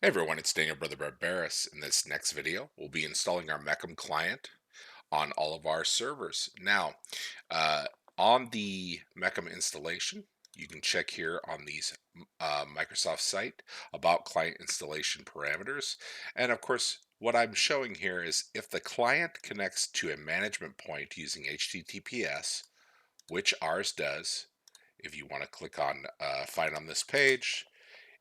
Hey everyone, it's Daniel Brother Barbaris. In this next video, we'll be installing our MCM client on all of our servers. Now, uh, on the MCM installation, you can check here on these Microsoft site about client installation parameters. And of course, what I'm showing here is if the client connects to a management point using HTTPS, which ours does, if you want to click on find on this page,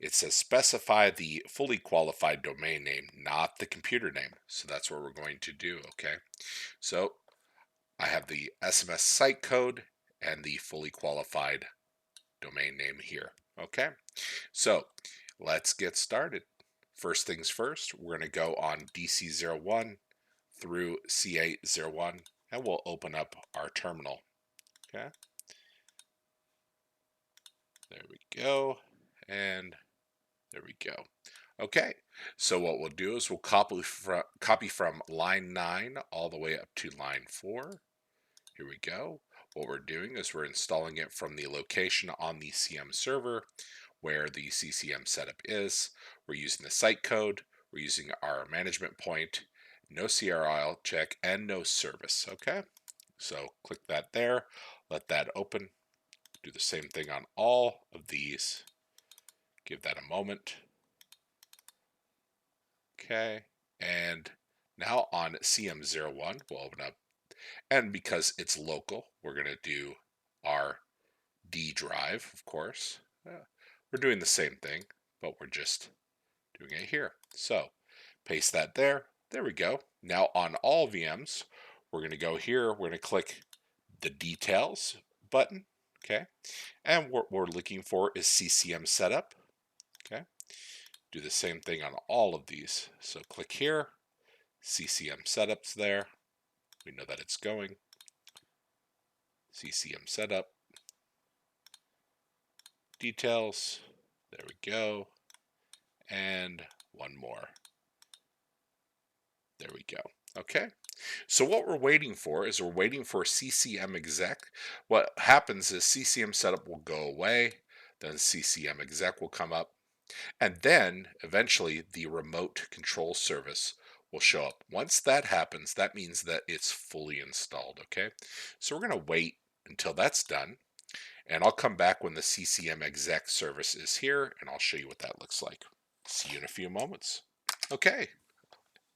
it says specify the fully qualified domain name, not the computer name. So that's what we're going to do, okay? So I have the SMS site code and the fully qualified domain name here, okay? So let's get started. First things first, we're going to go on DC01 through C801 and we'll open up our terminal, okay? There we go. And there we go. Okay, so what we'll do is we'll copy from line 9 all the way up to line 4. Here we go. What we're doing is we're installing it from the location on the CM server where the CCM setup is. We're using the site code, we're using our management point, no CRL check, and no service, okay? So click that there, let that open. Do the same thing on all of these. Give that a moment. Okay, and now on CM01, we'll open up, and because it's local, we're going to do our D drive, of course. We're doing the same thing, but we're just doing it here. So paste that there. There we go. Now on all VMs, we're going to go here. We're going to click the details button. Okay, and what we're looking for is CCM setup. Okay, do the same thing on all of these. So click here, CCM setups there. We know that it's going. CCM setup. Details. There we go. And one more. There we go. Okay. So what we're waiting for is we're waiting for CCM exec. What happens is CCM setup will go away. Then CCM exec will come up. And then eventually the remote control service will show up. Once that happens, that means that it's fully installed, okay? So we're going to wait until that's done, and I'll come back when the CCM exec service is here, and I'll show you what that looks like. See you in a few moments. Okay,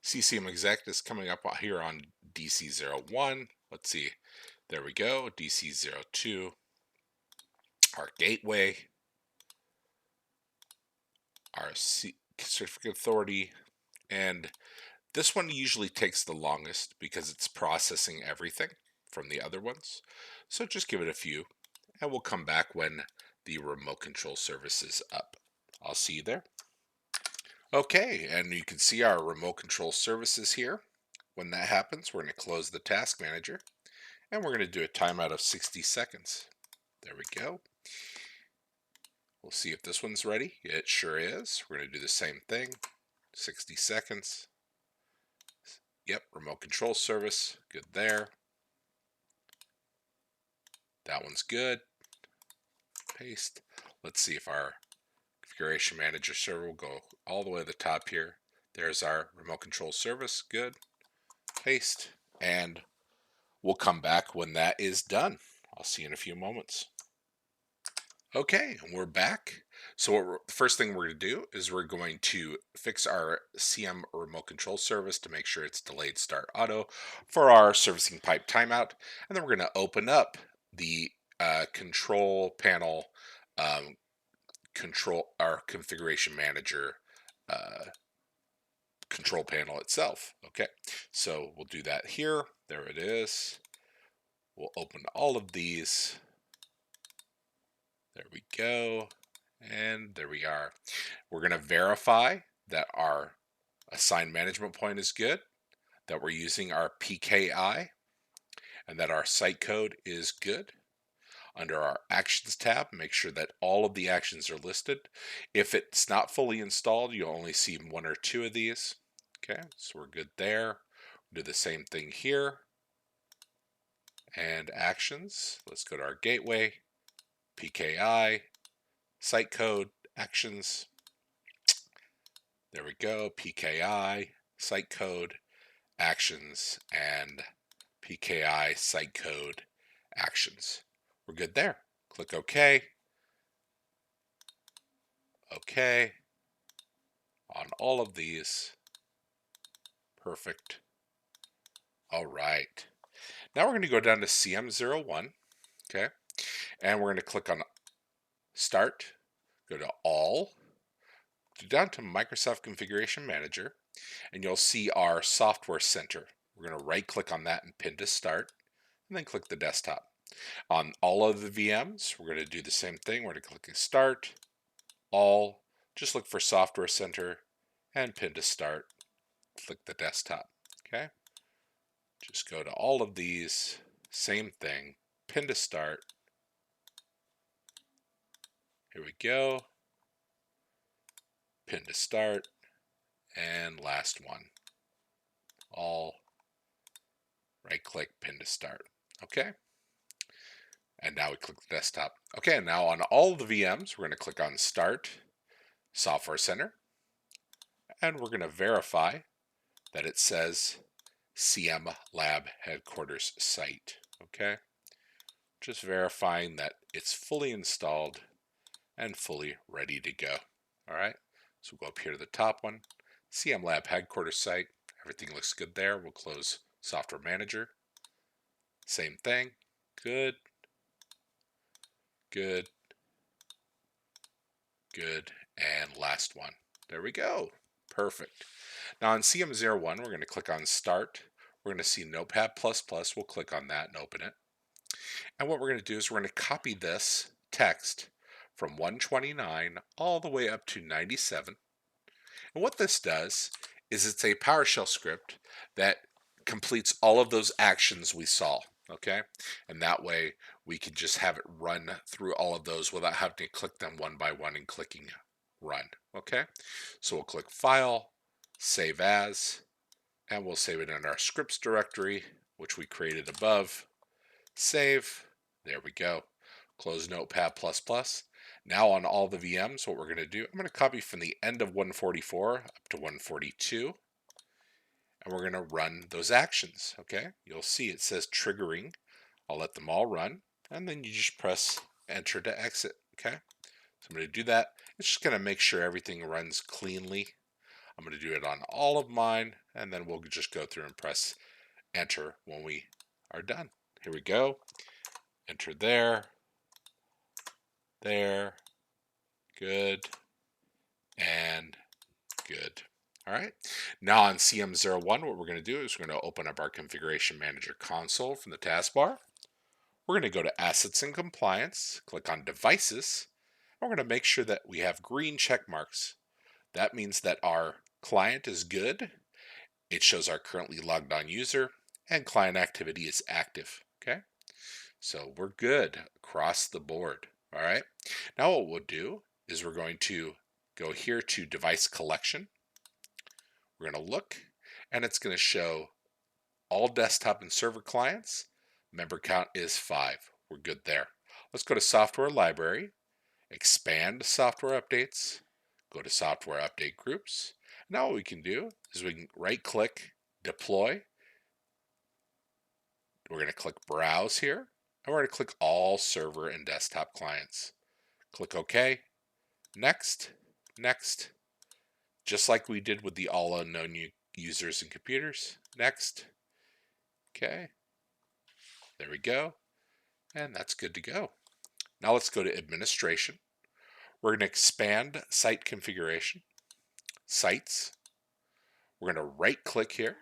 CCM exec is coming up here on DC01. Let's see. There we go, DC02. Our gateway, our certificate authority, and this one usually takes the longest because it's processing everything from the other ones. So just give it a few and we'll come back when the remote control service is up. I'll see you there. Okay, and you can see our remote control services here. When that happens, we're going to close the task manager and we're going to do a timeout of 60 seconds. There we go. We'll see if this one's ready. It sure is. We're going to do the same thing. 60 seconds. Yep, remote control service, good there. That one's good. Paste. Let's see if our configuration manager server will go all the way to the top here. There's our remote control service, good. Paste. And we'll come back when that is done. I'll see you in a few moments. Okay, and we're back. So the first thing we're going to do is we're going to fix our CM remote control service to make sure it's delayed start auto for our servicing pipe timeout. And then we're going to open up the control panel, control our configuration manager control panel itself. Okay, so we'll do that here. There it is. We'll open all of these. There we go. And there we are. We're going to verify that our assigned management point is good, that we're using our PKI, and that our site code is good. Under our Actions tab, make sure that all of the actions are listed. If it's not fully installed, you'll only see one or two of these. Okay, so we're good there. We'll do the same thing here. And Actions. Let's go to our gateway, PKI, site code, actions. There we go. PKI, site code, actions, and PKI, site code, actions. We're good there. Click OK. OK. On all of these. Perfect. All right. Now we're going to go down to CM01. Okay. And we're going to click on Start. Go to All. Go down to Microsoft Configuration Manager. And you'll see our Software Center. We're going to right click on that and pin to Start. And then click the desktop. On all of the VMs, we're going to do the same thing. We're going to click Start, All, just look for Software Center, and pin to Start. Click the desktop. Okay? Just go to all of these, same thing, pin to Start. Here we go. Pin to Start, and last one. All, right click, pin to Start. Okay? And now we click the desktop. Okay, and now on all the VMs, we're going to click on Start, Software Center, and we're going to verify that it says CM Lab Headquarters site. Okay, just verifying that it's fully installed and fully ready to go. All right, so we'll go up here to the top one, CM Lab Headquarters site. Everything looks good there. We'll close Software Manager. Same thing. Good, good, good, and last one. There we go. Perfect. Now on CM01, we're going to click on Start. We're going to see Notepad++. We'll click on that and open it. And what we're going to do is we're going to copy this text from 129 all the way up to 97. And what this does is it's a PowerShell script that completes all of those actions we saw. Okay, and that way we can just have it run through all of those without having to click them one by one and clicking run. Okay, so we'll click File, Save As, and we'll save it in our scripts directory, which we created above. Save. There we go. Close Notepad++. Now on all the VMs, what we're going to do, I'm going to copy from the end of 144 up to 142. And we're going to run those actions, okay? You'll see it says triggering. I'll let them all run. And then you just press enter to exit, okay? So I'm going to do that. It's just going to make sure everything runs cleanly. I'm going to do it on all of mine. And then we'll just go through and press enter when we are done. Here we go. Enter there, there, good, and good. All right. Now on CM01, what we're going to do is we're going to open up our Configuration Manager console from the taskbar. We're going to go to Assets and Compliance, click on Devices, and we're going to make sure that we have green check marks. That means that our client is good, it shows our currently logged on user, and client activity is active. Okay. So we're good across the board. All right. Now what we'll do is we're going to go here to Device Collection. We're going to look, and it's going to show all desktop and server clients. Member count is 5. We're good there. Let's go to Software Library, expand Software Updates, go to Software Update Groups. Now what we can do is we can right-click, Deploy. We're going to click Browse here, and we're going to click All Server and Desktop Clients. Click OK. Next, next. Just like we did with the all unknown users and computers. Next. Okay. There we go. And that's good to go. Now let's go to Administration. We're going to expand Site Configuration. Sites. We're going to right click here.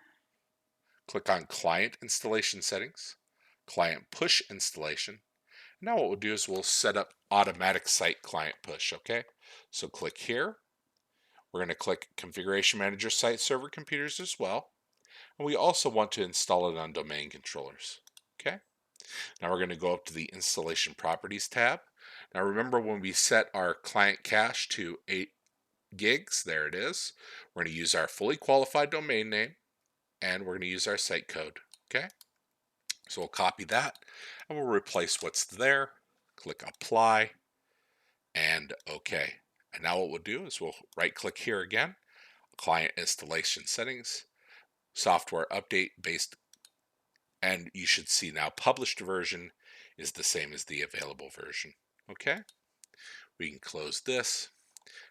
Click on Client Installation Settings. Client Push Installation. Now what we'll do is we'll set up automatic site client push, okay? So click here. We're going to click Configuration Manager Site Server Computers as well. And we also want to install it on domain controllers, okay? Now we're going to go up to the Installation Properties tab. Now remember when we set our client cache to 8 gigs, there it is. We're going to use our fully qualified domain name, and we're going to use our site code, okay? So we'll copy that, and we'll replace what's there. Click Apply, and OK. And now what we'll do is we'll right-click here again. client installation settings, software update based, and you should see now published version is the same as the available version. Okay, we can close this.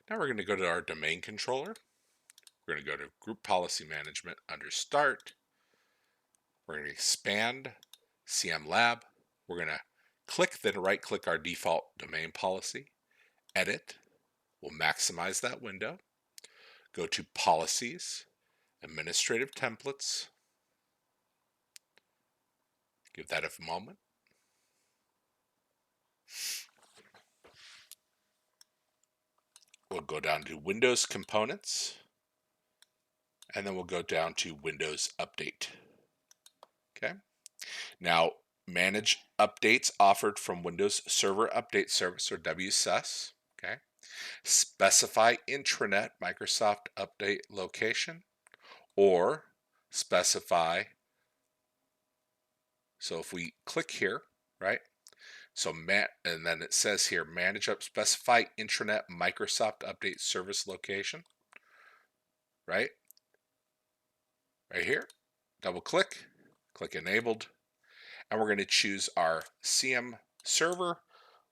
Now we're going to go to our domain controller. We're going to go to Group Policy Management under Start. We're going to expand CM Lab. We're going to click, then right click our default domain policy. Edit. We'll maximize that window. Go to Policies, Administrative Templates. Give that a moment. We'll go down to Windows Components, and then we'll go down to Windows Update. Okay. Now, manage updates offered from Windows Server Update Service, or WSUS. Okay. Specify intranet Microsoft Update location, or specify. So if we click here, right? So and then it says here, manage up, specify intranet Microsoft Update Service location, right? Right here, double click, click enabled, and we're going to choose our CM server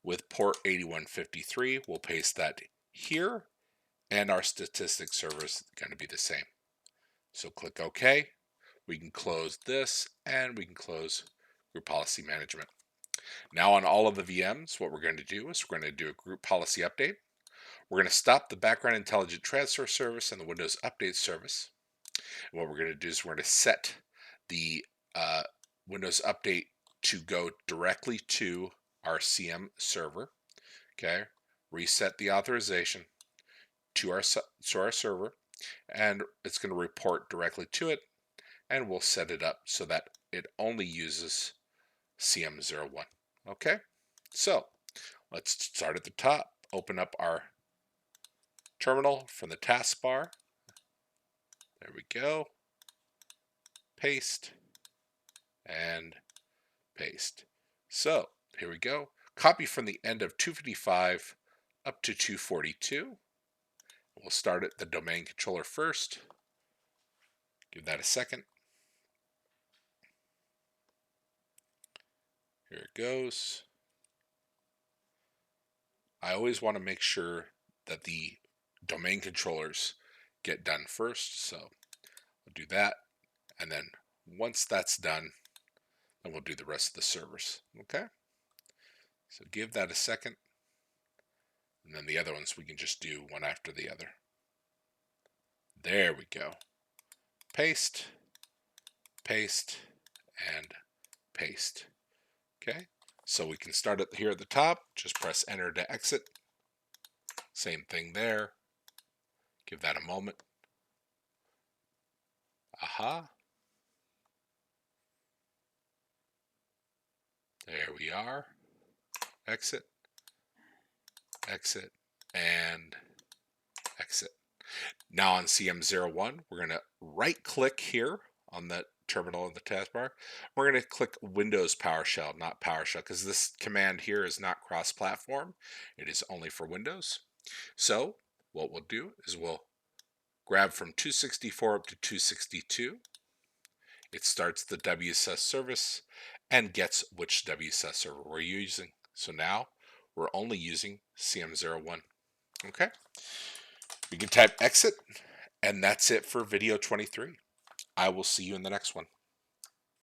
with port 8153. We'll paste that here, and our statistics server is going to be the same. So click OK. We can close this, and we can close Group Policy Management. Now on all of the VMs, what we're going to do is we're going to do a group policy update. We're going to stop the background intelligent transfer service and the Windows Update service. And what we're going to do is we're going to set the Windows Update to go directly to our CM server. Okay, reset the authorization to our server, and it's going to report directly to it, and we'll set it up so that it only uses CM01. Okay, so let's start at the top. Open up our terminal from the taskbar. There we go. Paste and paste. So here we go. Copy from the end of 255 up to 242. We'll start at the domain controller first. Give that a second. Here it goes. I always want to make sure that the domain controllers get done first. So we'll do that. And then once that's done, then we'll do the rest of the servers. Okay? So give that a second. And then the other ones we can just do one after the other. There we go. Paste, paste, and paste. Okay, so we can start it here at the top. Just press enter to exit. Same thing there. Give that a moment. Aha. There we are. Exit, exit, and exit. Now on CM01, we're going to right click here on the terminal in the taskbar. We're going to click Windows PowerShell, not PowerShell, because this command here is not cross-platform. It is only for Windows. So what we'll do is we'll grab from 264 up to 262. It starts the WSUS service and gets which WSUS server we're using. So now we're only using CM01. Okay. We can type exit, and that's it for video 23. I will see you in the next one.